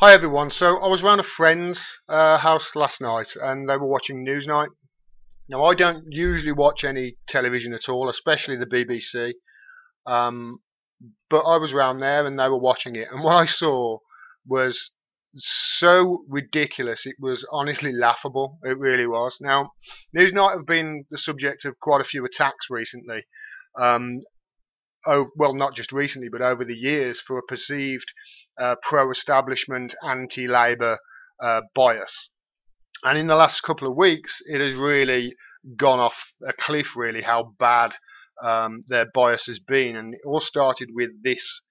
Hi everyone, so I was around a friend's house last night and they were watching Newsnight. Now I don't usually watch any television at all, especially the BBC, um, but I was around there and they were watching it, and what I saw was so ridiculous, it was honestly laughable, it really was. Now, Newsnight have been the subject of quite a few attacks recently, um, well, not just recently, but over the years, for a perceived pro-establishment, anti-Labour bias. And in the last couple of weeks, it has really gone off a cliff, really, how bad their bias has been. And it all started with this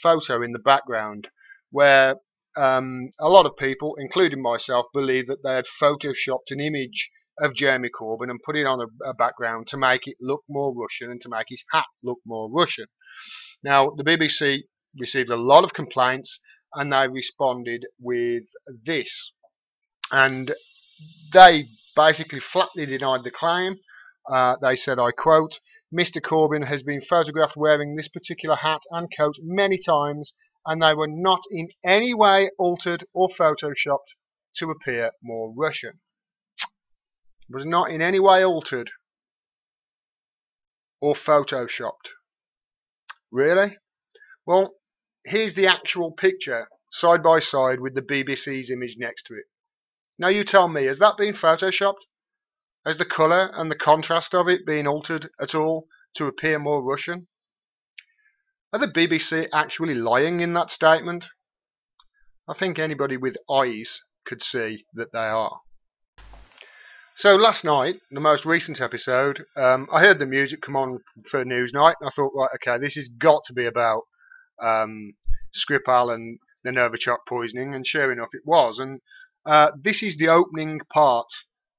photo in the background, where a lot of people, including myself, believe that they had photoshopped an image of Jeremy Corbyn and put it on a background to make it look more Russian and to make his hat look more Russian. Now, the BBC received a lot of complaints and they responded with this. And they basically flatly denied the claim. They said, I quote, "Mr. Corbyn has been photographed wearing this particular hat and coat many times, and they were not in any way altered or photoshopped to appear more Russian." It was not in any way altered or photoshopped. Really? Well, here's the actual picture side by side with the BBC's image next to it. Now you tell me, has that been photoshopped? Has the colour and the contrast of it been altered at all to appear more Russian? Are the BBC actually lying in that statement? I think anybody with eyes could see that they are. So last night, the most recent episode, I heard the music come on for Newsnight, and I thought, right, okay, this has got to be about Skripal and the Novichok poisoning, and sure enough it was. And this is the opening part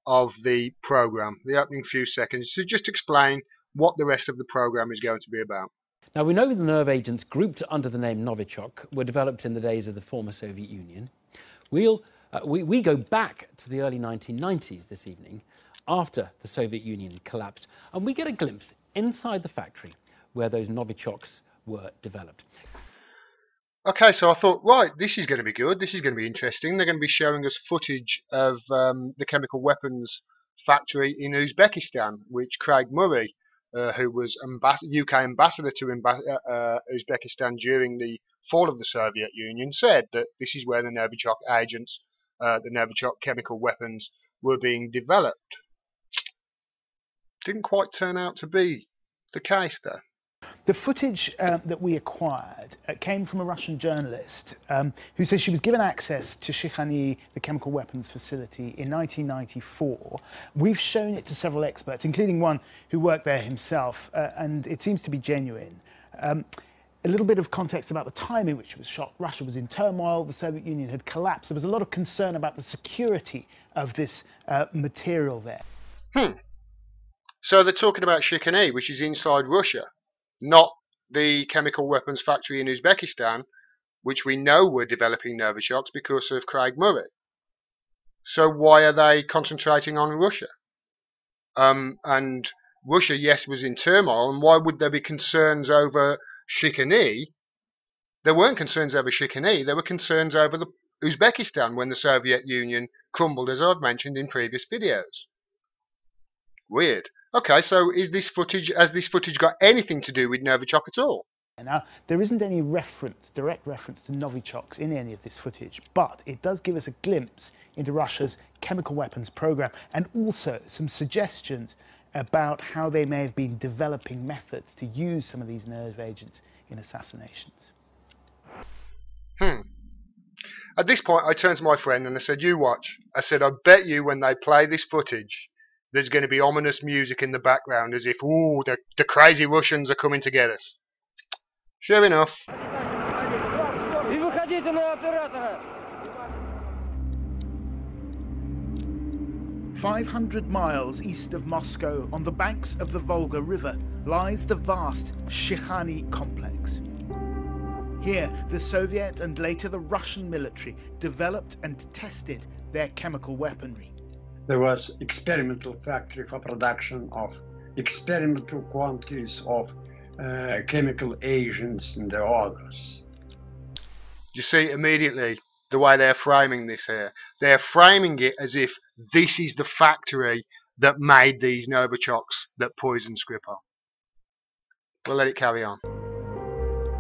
of the programme, the opening few seconds, to just explain what the rest of the programme is going to be about. Now, we know the nerve agents grouped under the name Novichok were developed in the days of the former Soviet Union. We go back to the early 1990s this evening, after the Soviet Union collapsed, and we get a glimpse inside the factory where those Novichoks were developed. Okay, so I thought, right, this is going to be good, this is going to be interesting. They're going to be showing us footage of the chemical weapons factory in Uzbekistan, which Craig Murray, who was UK ambassador to Uzbekistan during the fall of the Soviet Union, said that this is where the Novichok agents, the Novichok chemical weapons, were being developed. Didn't quite turn out to be the case, though. The footage that we acquired came from a Russian journalist who says she was given access to Shikhani, the chemical weapons facility, in 1994. We've shown it to several experts, including one who worked there himself, and it seems to be genuine. A little bit of context about the time in which it was shot. Russia was in turmoil, the Soviet Union had collapsed. There was a lot of concern about the security of this material there. So they're talking about Shikhani, which is inside Russia, not the chemical weapons factory in Uzbekistan, which we know were developing Novichoks because of Craig Murray. So why are they concentrating on Russia? And Russia, yes, was in turmoil, and why would there be concerns over Shikhani? There weren't concerns over Shikhani, there were concerns over the Uzbekistan when the Soviet Union crumbled, as I've mentioned in previous videos. Weird. Okay, so has this footage got anything to do with Novichok at all? Now, there isn't any direct reference to Novichoks in any of this footage, but it does give us a glimpse into Russia's chemical weapons program, and also some suggestions about how they may have been developing methods to use some of these nerve agents in assassinations. At this point, I turned to my friend and I said, "You watch." I said, "I bet you when they play this footage, there's going to be ominous music in the background as if, ooh, the crazy Russians are coming to get us." Sure enough. 500 miles east of Moscow, on the banks of the Volga River, lies the vast Shikhani complex. Here, the Soviet and later the Russian military developed and tested their chemical weaponry. There was experimental factory for production of experimental quantities of chemical agents and the others. You see, immediately the way they're framing this here. They're framing it as if this is the factory that made these Novichoks that poisoned Skripal. We'll let it carry on.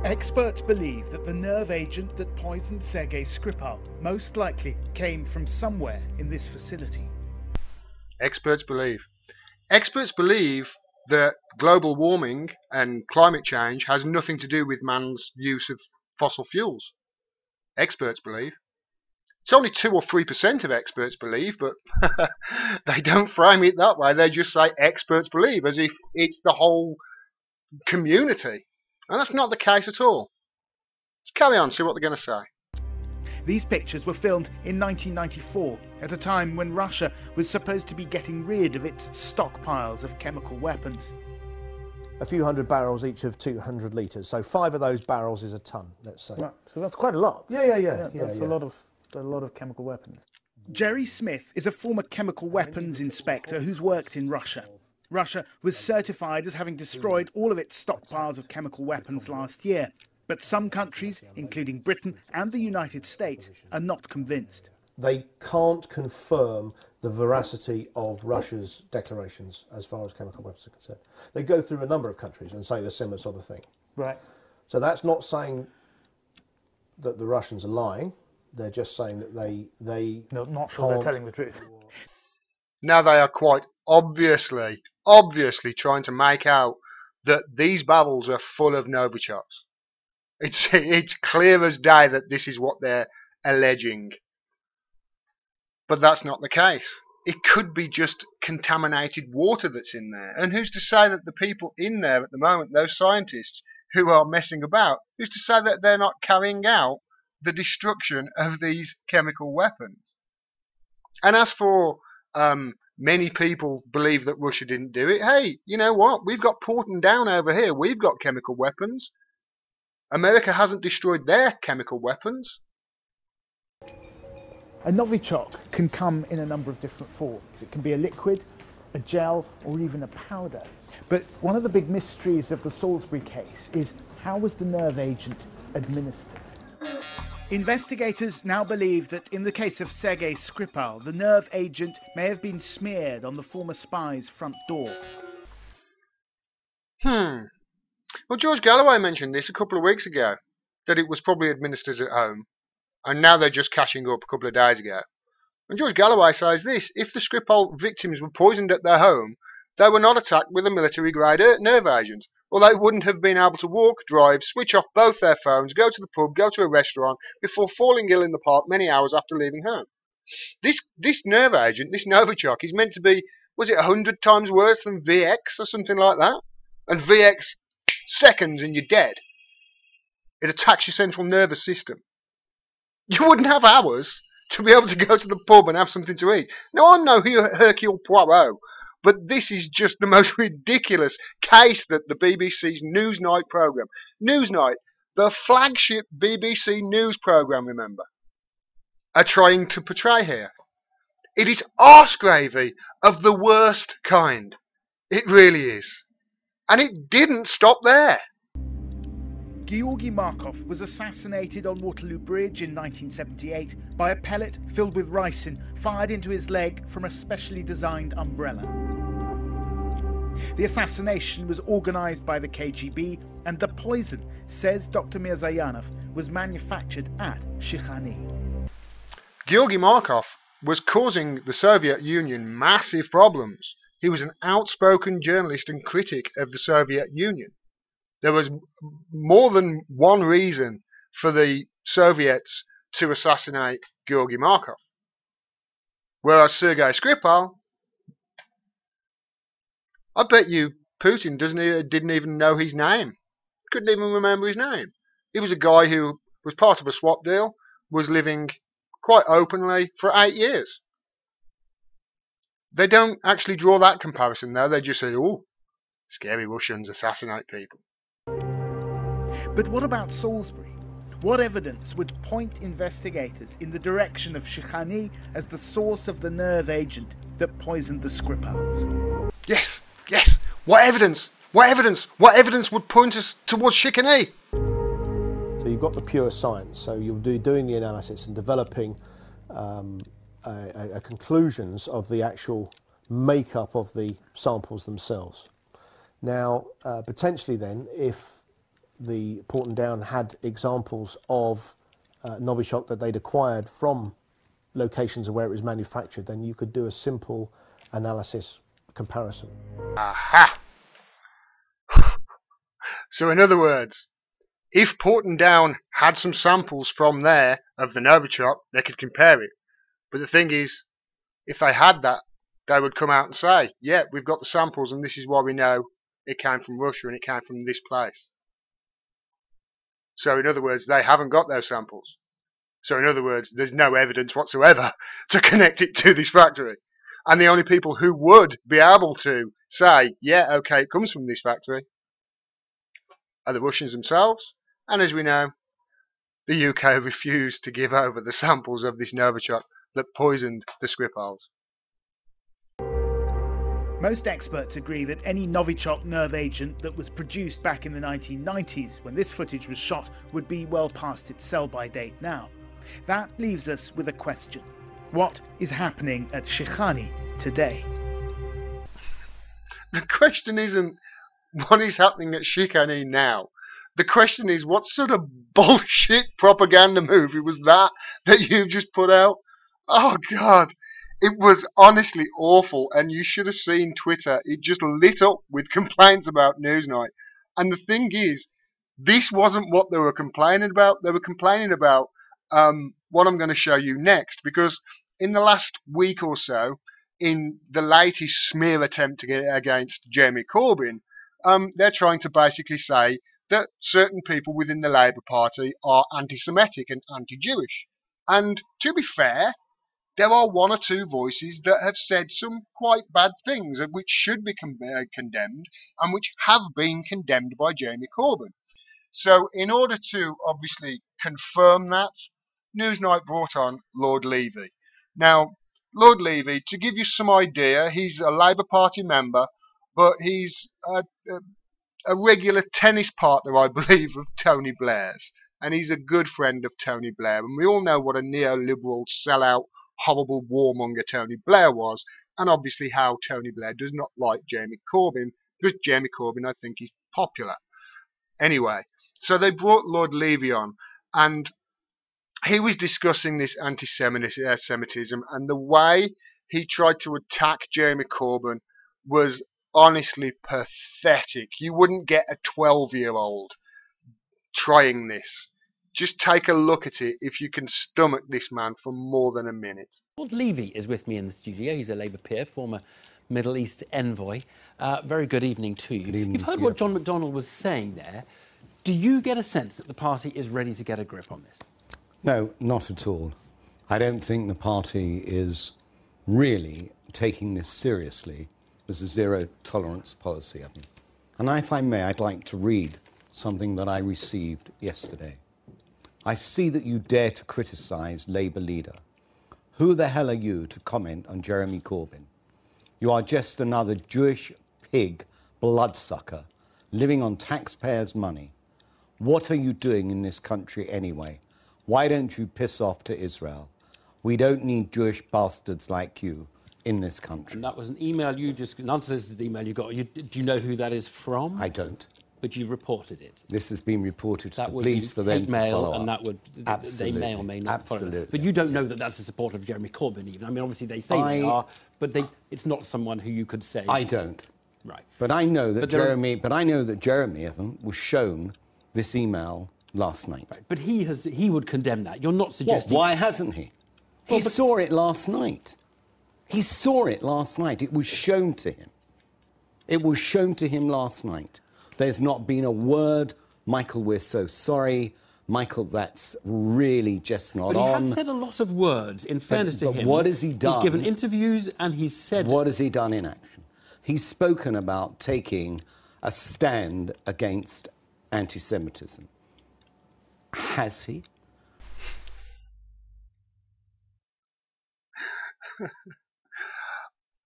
Experts believe that the nerve agent that poisoned Sergei Skripal most likely came from somewhere in this facility. Experts believe. Experts believe that global warming and climate change has nothing to do with man's use of fossil fuels. Experts believe. It's only 2 or 3% of experts believe, but they don't frame it that way. They just say experts believe as if it's the whole community. And that's not the case at all. Let's carry on, see what they're going to say. These pictures were filmed in 1994, at a time when Russia was supposed to be getting rid of its stockpiles of chemical weapons. A few hundred barrels each of 200 litres, so 5 of those barrels is a tonne, let's say. Right, so that's quite a lot. Yeah. That's a lot of chemical weapons. Jerry Smith is a former chemical weapons inspector who's worked in Russia. Russia was certified as having destroyed all of its stockpiles of chemical weapons last year. But some countries, including Britain and the United States, are not convinced. They can't confirm the veracity of Russia's declarations as far as chemical weapons are concerned. They go through a number of countries and say the similar sort of thing. Right. So that's not saying that the Russians are lying. They're just saying that they No, not sure they're telling the truth. Now they are quite obviously trying to make out that these barrels are full of Novichoks. It's clear as day that this is what they're alleging. But that's not the case. It could be just contaminated water that's in there. And who's to say that the people in there at the moment, those scientists who are messing about, who's to say that they're not carrying out the destruction of these chemical weapons? And as for many people believe that Russia didn't do it, hey, you know what? We've got Porton down over here. We've got chemical weapons. America hasn't destroyed their chemical weapons. A Novichok can come in a number of different forms. It can be a liquid, a gel, or even a powder. But one of the big mysteries of the Salisbury case is how was the nerve agent administered? Investigators now believe that in the case of Sergei Skripal, the nerve agent may have been smeared on the former spy's front door. Well, George Galloway mentioned this a couple of weeks ago, that it was probably administered at home, and now they're just catching up a couple of days ago. And George Galloway says this: if the Skripal victims were poisoned at their home, they were not attacked with a military-grade nerve agent, or they wouldn't have been able to walk, drive, switch off both their phones, go to the pub, go to a restaurant, before falling ill in the park many hours after leaving home. This nerve agent, this Novichok, is meant to be, was it 100 times worse than VX or something like that? And VX, seconds and you're dead. It attacks your central nervous system. You wouldn't have hours to be able to go to the pub and have something to eat. Now, I'm no Hercule Poirot, but this is just the most ridiculous case that the BBC's Newsnight programme, Newsnight, the flagship BBC news programme, remember, are trying to portray here. It is arse gravy of the worst kind. It really is. And it didn't stop there. Georgy Markov was assassinated on Waterloo Bridge in 1978 by a pellet filled with ricin fired into his leg from a specially designed umbrella. The assassination was organised by the KGB, and the poison, says Dr. Mirzayanov, was manufactured at Shikhani. Georgy Markov was causing the Soviet Union massive problems. He was an outspoken journalist and critic of the Soviet Union. There was more than one reason for the Soviets to assassinate Georgy Markov. Whereas Sergei Skripal, I bet you Putin didn't even know his name. Couldn't even remember his name. He was a guy who was part of a swap deal, was living quite openly for 8 years. They don't actually draw that comparison though. They just say, oh, scary Russians assassinate people. But what about Salisbury? What evidence would point investigators in the direction of Shikhani as the source of the nerve agent that poisoned the Skripals? Yes. What evidence? What evidence would point us towards Shikhani? So you've got the pure science, so you'll be doing the analysis and developing conclusions of the actual makeup of the samples themselves. Now, potentially then, if the Porton Down had examples of Novichok that they'd acquired from locations where it was manufactured, then you could do a simple analysis comparison. Aha! So in other words, if Porton Down had some samples from there of the Novichok, they could compare it. But the thing is, if they had that, they would come out and say, yeah, we've got the samples and this is why we know it came from Russia and it came from this place. So in other words, they haven't got those samples. So in other words, there's no evidence whatsoever to connect it to this factory. And the only people who would be able to say, yeah, okay, it comes from this factory, are the Russians themselves. And as we know, the UK refused to give over the samples of this Novichok that poisoned the Skripals. Most experts agree that any Novichok nerve agent that was produced back in the 1990s, when this footage was shot, would be well past its sell-by date now. That leaves us with a question. What is happening at Shikhani today? The question isn't what is happening at Shikhani now. The question is, what sort of bullshit propaganda movie was that you've just put out? Oh, God. It was honestly awful, and you should have seen Twitter. It just lit up with complaints about Newsnight. And the thing is, this wasn't what they were complaining about. They were complaining about what I'm going to show you next, because in the last week or so, in the latest smear attempt against Jeremy Corbyn, they're trying to basically say that certain people within the Labour Party are anti-Semitic and anti-Jewish. And to be fair, there are one or two voices that have said some quite bad things, which should be condemned, and which have been condemned by Jeremy Corbyn. So in order to obviously confirm that, Newsnight brought on Lord Levy. Now, Lord Levy, to give you some idea, he's a Labour Party member, but he's a regular tennis partner, I believe, of Tony Blair's. And he's a good friend of Tony Blair. And we all know what a neoliberal sellout, horrible warmonger Tony Blair was, and obviously how Tony Blair does not like Jeremy Corbyn, because Jeremy Corbyn, I think, is popular. Anyway, so they brought Lord Levy on, and he was discussing this anti-Semitism, and the way he tried to attack Jeremy Corbyn was honestly pathetic. You wouldn't get a 12-year-old trying this. Just take a look at it if you can stomach this man for more than a minute. Lord Levy is with me in the studio. He's a Labour peer, former Middle East envoy. Very good evening to you. You've heard what John McDonnell was saying there. Do you get a sense that the party is ready to get a grip on this? No, not at all. I don't think the party is really taking this seriously as a zero-tolerance policy of them. And if I may, I'd like to read something that I received yesterday. I see that you dare to criticise Labour leader. Who the hell are you to comment on Jeremy Corbyn? You are just another Jewish pig bloodsucker living on taxpayers' money. What are you doing in this country anyway? Why don't you piss off to Israel? We don't need Jewish bastards like you in this country. And that was an email you just, an unsolicited email you got. Do you know who that is from? I don't. But you've reported it. This has been reported to that the police for them to follow up. And that would, Absolutely. they may or may not follow Absolutely. it. But you don't know that that's a supporter of Jeremy Corbyn even. I mean, obviously they say they are, but it's not someone who you could say. I don't. Right. But I know that Jeremy Evan was shown this email last night. Right. But he would condemn that. You're not suggesting. Why hasn't he? He saw it last night. He saw it last night. It was shown to him. It was shown to him last night. There's not been a word. Michael, we're so sorry. Michael, that's really just not on. But he has said a lot of words, in fairness to him. What has he done? He's given interviews and he's said... What has he done in action? He's spoken about taking a stand against anti-Semitism. Has he?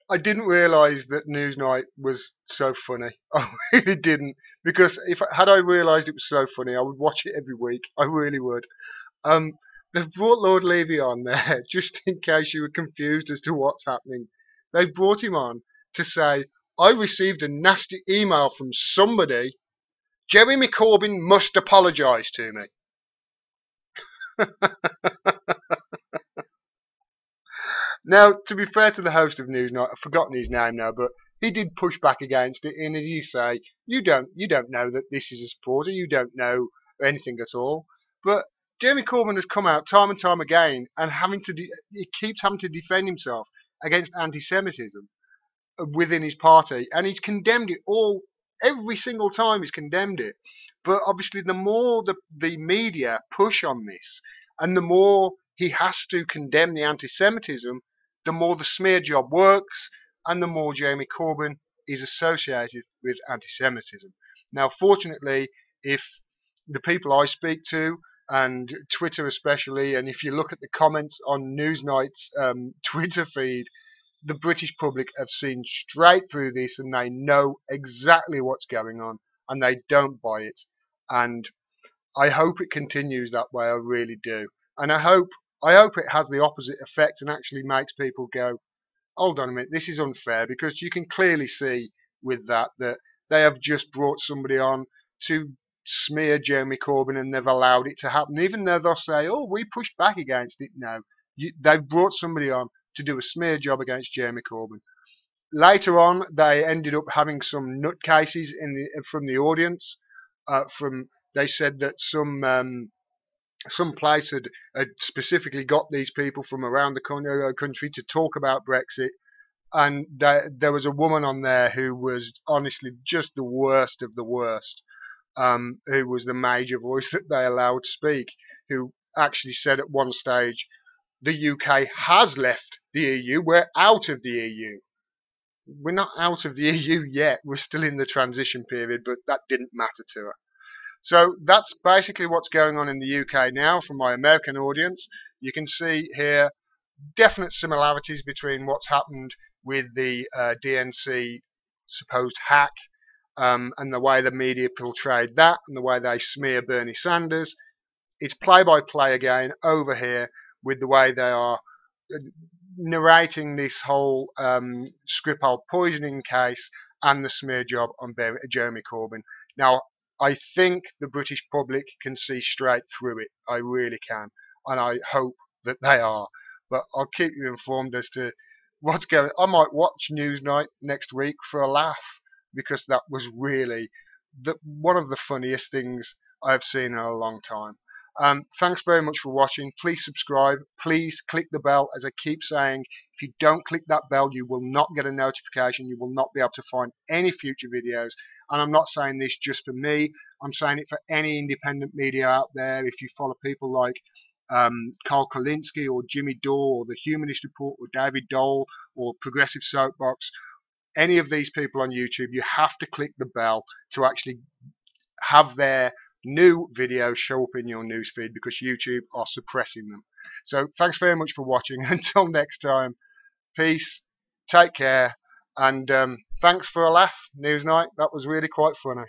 I didn't realise that Newsnight was so funny. I really didn't, because if had I realised it was so funny, I would watch it every week. I really would. Um, they've brought Lord Levy on there just in case you were confused as to what's happening. They've brought him on to say, I received a nasty email from somebody. Jeremy Corbyn must apologise to me. Now, to be fair to the host of Newsnight, I've forgotten his name now, but he did push back against it, and he say, you don't know that this is a supporter, you don't know anything at all. But Jeremy Corbyn has come out time and time again, and he keeps having to defend himself against anti-Semitism within his party, and he's condemned it every single time he's condemned it. But obviously, the more the media push on this, and the more he has to condemn the anti-Semitism, the more the smear job works, and the more Jeremy Corbyn is associated with anti-Semitism. Now, fortunately, if the people I speak to, and Twitter especially, and if you look at the comments on Newsnight's Twitter feed, the British public have seen straight through this, and they know exactly what's going on, and they don't buy it. And I hope it continues that way. I really do. And I hope it has the opposite effect and actually makes people go, hold on a minute, this is unfair, because you can clearly see with that they have just brought somebody on to smear Jeremy Corbyn, and they've allowed it to happen, even though they'll say, oh, we pushed back against it. No, they've brought somebody on to do a smear job against Jeremy Corbyn. Later on, they ended up having some nutcases from the audience. They said that some place had specifically got these people from around the country to talk about Brexit, and there was a woman on there who was honestly just the worst of the worst, who was the major voice that they allowed to speak, who actually said at one stage, the UK has left the EU, we're out of the EU. We're not out of the EU yet, we're still in the transition period, but that didn't matter to her. So that's basically what's going on in the UK now. For my American audience, you can see here definite similarities between what's happened with the DNC supposed hack, and the way the media portrayed that, and the way they smear Bernie Sanders. It's play-by-play again over here with the way they are narrating this whole Skripal poisoning case and the smear job on Jeremy Corbyn. Now, I think the British public can see straight through it. I really can. And I hope that they are. But I'll keep you informed as to what's going on. I might watch Newsnight next week for a laugh, because that was really one of the funniest things I've seen in a long time. Thanks very much for watching. Please subscribe. Please click the bell. As I keep saying, if you don't click that bell, you will not get a notification. You will not be able to find any future videos. And I'm not saying this just for me. I'm saying it for any independent media out there. If you follow people like Carl Kolinsky or Jimmy Dore or The Humanist Report or David Dole or Progressive Soapbox, any of these people on YouTube, you have to click the bell to actually have their new videos show up in your newsfeed, because YouTube are suppressing them. So thanks very much for watching. Until next time, peace, take care, and thanks for a laugh, Newsnight. That was really quite funny.